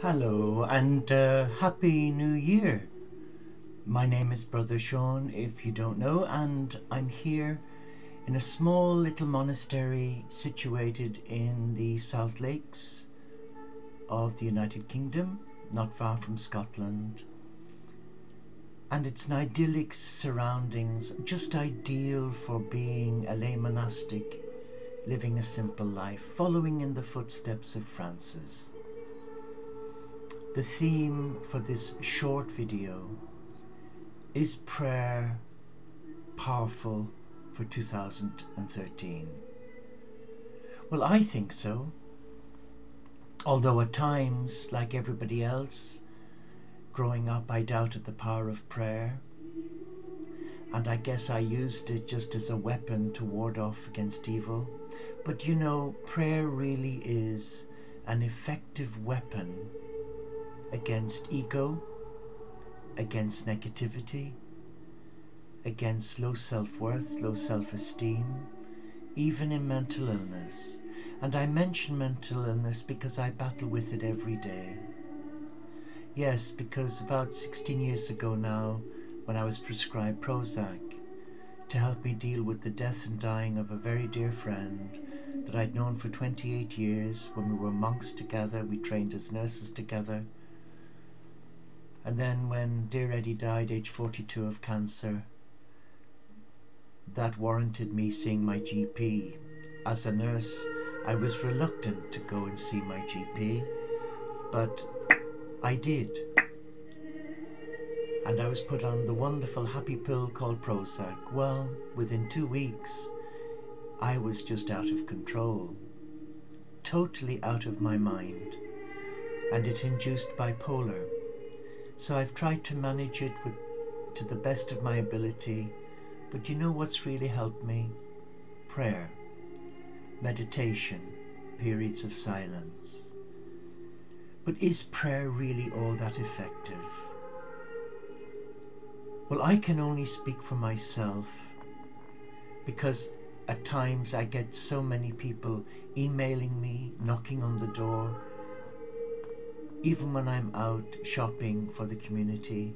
Hello and Happy New Year. My name is Brother Sean, if you don't know, and I'm here in a small little monastery situated in the South Lakes of the United Kingdom, not far from Scotland. And it's an idyllic surroundings, just ideal for being a lay monastic, living a simple life, following in the footsteps of Francis. The theme for this short video is prayer powerful for 2013? Well, I think so. Although at times, like everybody else, growing up I doubted the power of prayer, and I guess I used it just as a weapon to ward off against evil. But you know, prayer really is an effective weapon against ego, against negativity, against low self-worth, low self-esteem, even in mental illness. And I mention mental illness because I battle with it every day. Yes, because about 16 years ago now, when I was prescribed Prozac to help me deal with the death and dying of a very dear friend that I'd known for 28 years, when we were monks together, we trained as nurses together. And then when dear Eddie died, age 42 of cancer, that warranted me seeing my GP. As a nurse, I was reluctant to go and see my GP, but I did. And I was put on the wonderful happy pill called Prozac. Well, within 2 weeks, I was just out of control, totally out of my mind, and it induced bipolar. So I've tried to manage it to the best of my ability, but you know what's really helped me? Prayer, meditation, periods of silence. But is prayer really all that effective? Well, I can only speak for myself, because at times I get so many people emailing me, knocking on the door. Even when I'm out shopping for the community,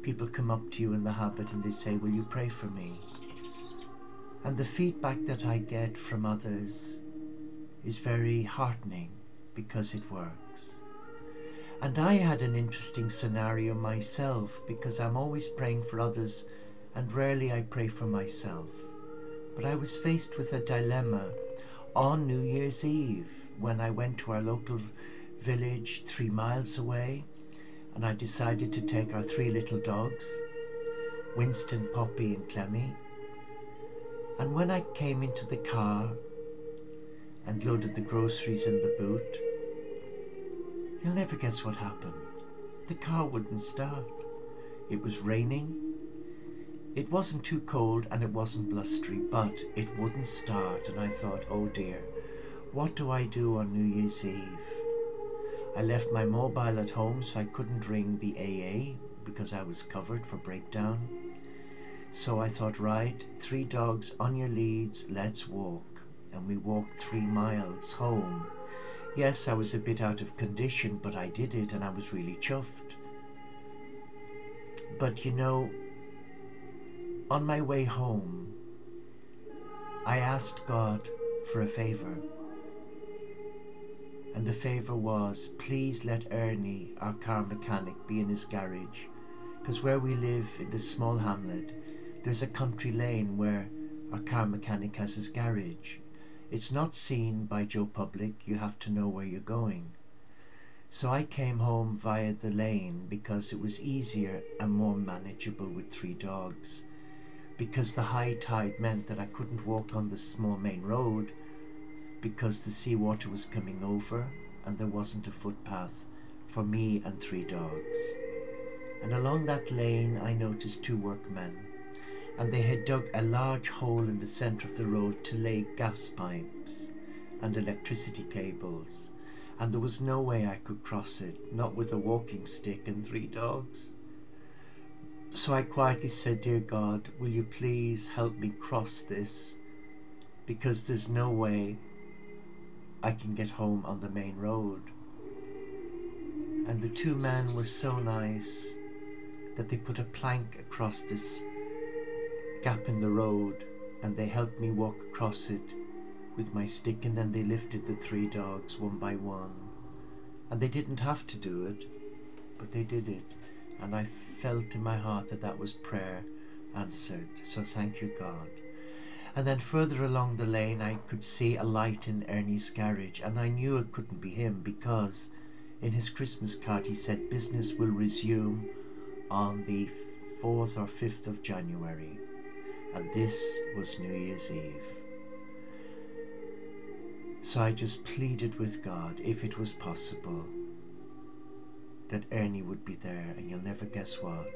people come up to you in the habit and they say, "Will you pray for me?" And the feedback that I get from others is very heartening, because it works. And I had an interesting scenario myself, because I'm always praying for others and rarely I pray for myself. But I was faced with a dilemma on New Year's Eve when I went to our local village 3 miles away, and I decided to take our 3 little dogs, Winston, Poppy and Clemmy. And when I came into the car and loaded the groceries in the boot, you'll never guess what happened. The car wouldn't start. It was raining. It wasn't too cold and it wasn't blustery, but it wouldn't start. And I thought, oh dear, what do I do on New Year's Eve? I left my mobile at home, so I couldn't ring the AA because I was covered for breakdown. So I thought, right, 3 dogs on your leads, let's walk. And we walked 3 miles home. Yes, I was a bit out of condition, but I did it and I was really chuffed. But you know, on my way home, I asked God for a favor. And the favor was, please let Ernie, our car mechanic, be in his garage. Because where we live in this small hamlet, there's a country lane where our car mechanic has his garage. It's not seen by Joe Public, you have to know where you're going. So I came home via the lane because it was easier and more manageable with 3 dogs. Because the high tide meant that I couldn't walk on the small main road, because the seawater was coming over and there wasn't a footpath for me and 3 dogs. And along that lane I noticed 2 workmen, and they had dug a large hole in the center of the road to lay gas pipes and electricity cables, and there was no way I could cross it, not with a walking stick and 3 dogs. So I quietly said, dear God, will you please help me cross this, because there's no way I can get home on the main road. two men were so nice that they put a plank across this gap in the road and they helped me walk across it with my stick, and then they lifted the three dogs one by one. And they didn't have to do it, but they did it. And I felt in my heart that that was prayer answered. So thank you, God. And then further along the lane I could see a light in Ernie's garage, and I knew it couldn't be him because in his Christmas card he said business will resume on the 4th or 5th of January. And this was New Year's Eve. So I just pleaded with God, if it was possible, that Ernie would be there, and you'll never guess what,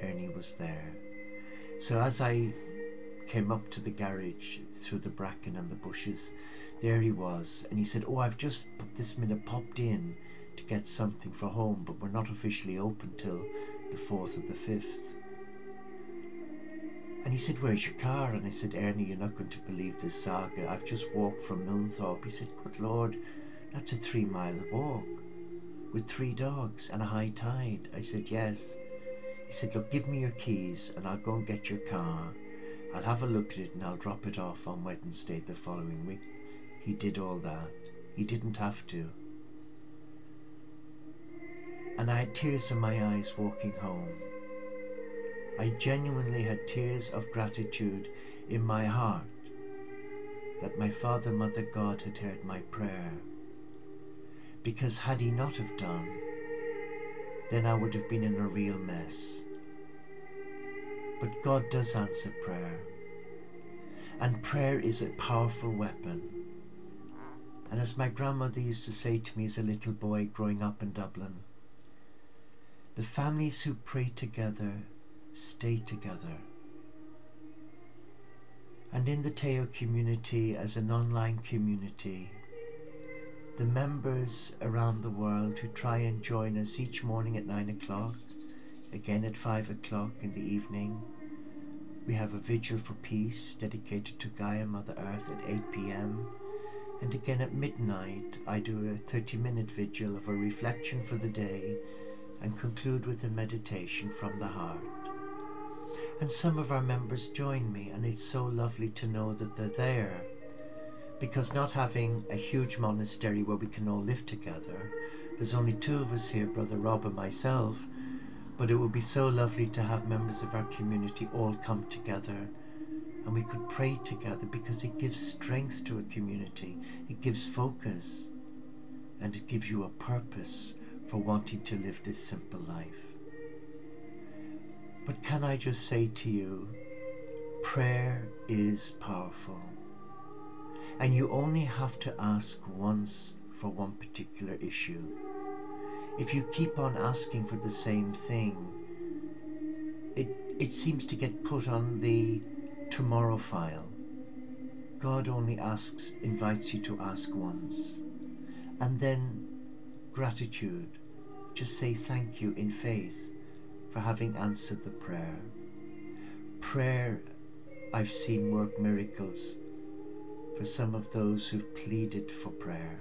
Ernie was there. So as I came up to the garage through the bracken and the bushes, there he was, and he said, oh, I've just this minute popped in to get something for home, but we're not officially open till the 4th or the 5th. And he said, where's your car? And I said, Ernie, you're not going to believe this saga. I've just walked from Milnthorpe. He said, good Lord, that's a 3-mile walk with 3 dogs and a high tide. I said, yes. He said, look, give me your keys and I'll go and get your car. I'll have a look at it and I'll drop it off on Wednesday the following week. He did all that. He didn't have to. And I had tears in my eyes walking home. I genuinely had tears of gratitude in my heart that my Father, Mother, God had heard my prayer. Because had he not have done, then I would have been in a real mess. But God does answer prayer. And prayer is a powerful weapon. And as my grandmother used to say to me as a little boy growing up in Dublin, the families who pray together stay together. And in the Teo community, as an online community, the members around the world who try and join us each morning at 9 o'clock, again at 5 o'clock in the evening, we have a vigil for peace dedicated to Gaia, Mother Earth at 8 p.m. And again at midnight I do a 30-minute vigil of a reflection for the day and conclude with a meditation from the heart. And some of our members join me, and it's so lovely to know that they're there, because not having a huge monastery where we can all live together, there's only 2 of us here, Brother Rob and myself, but it would be so lovely to have members of our community all come together and we could pray together, because it gives strength to a community, it gives focus, and it gives you a purpose for wanting to live this simple life. But can I just say to you, prayer is powerful. And you only have to ask once for one particular issue. If you keep on asking for the same thing, it seems to get put on the tomorrow file. God only invites you to ask once. And then gratitude. Just say thank you in faith for having answered the prayer. Prayer, I've seen work miracles for some of those who've pleaded for prayer.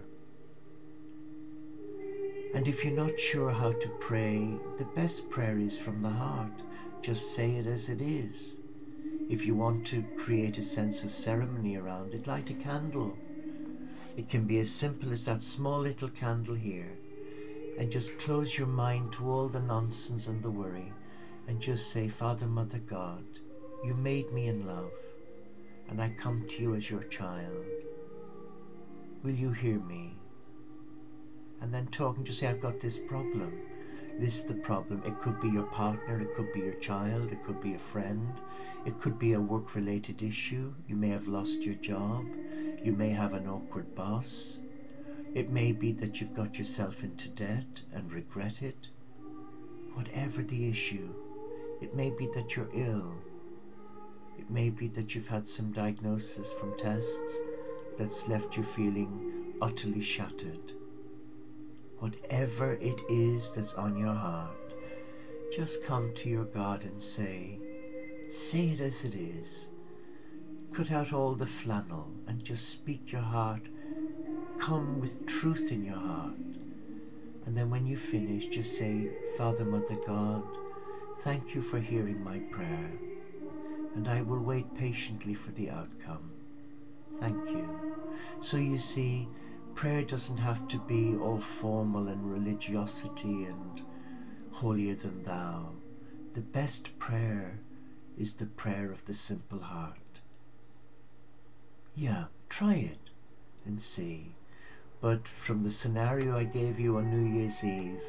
And if you're not sure how to pray, the best prayer is from the heart. Just say it as it is. If you want to create a sense of ceremony around it, light a candle. It can be as simple as that small little candle here. And just close your mind to all the nonsense and the worry, and just say, Father, Mother, God, you made me in love, and I come to you as your child. Will you hear me? And then talk and just say, I've got this problem. List the problem. It could be your partner, it could be your child, it could be a friend, it could be a work-related issue. You may have lost your job, you may have an awkward boss. It may be that you've got yourself into debt and regret it. Whatever the issue, it may be that you're ill. It may be that you've had some diagnosis from tests that's left you feeling utterly shattered. Whatever it is that's on your heart, just come to your God and say it as it is. Cut out all the flannel and just speak your heart. Come with truth in your heart, and And then when you finish, just say, Father, Mother God, thank you for hearing my prayer, and I will wait patiently for the outcome. Thank you. So you see, prayer doesn't have to be all formal and religiosity and holier than thou. The best prayer is the prayer of the simple heart. Yeah, try it and see. But from the scenario I gave you on New Year's Eve,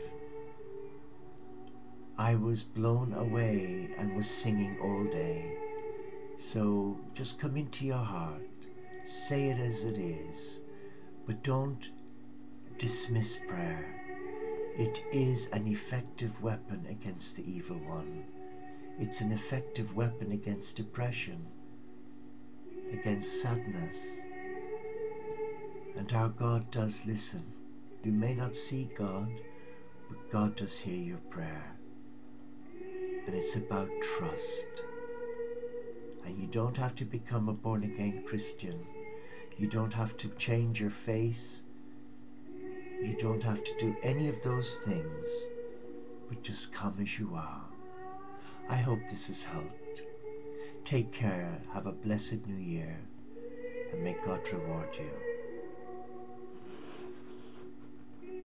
I was blown away and was singing all day. So just come into your heart, say it as it is, but don't dismiss prayer. It is an effective weapon against the evil one. It's an effective weapon against depression, against sadness. And our God does listen. You may not see God, but God does hear your prayer. And it's about trust. And you don't have to become a born-again Christian. You don't have to change your face. You don't have to do any of those things, but just come as you are. I hope this has helped. Take care, have a blessed new year, and may God reward you.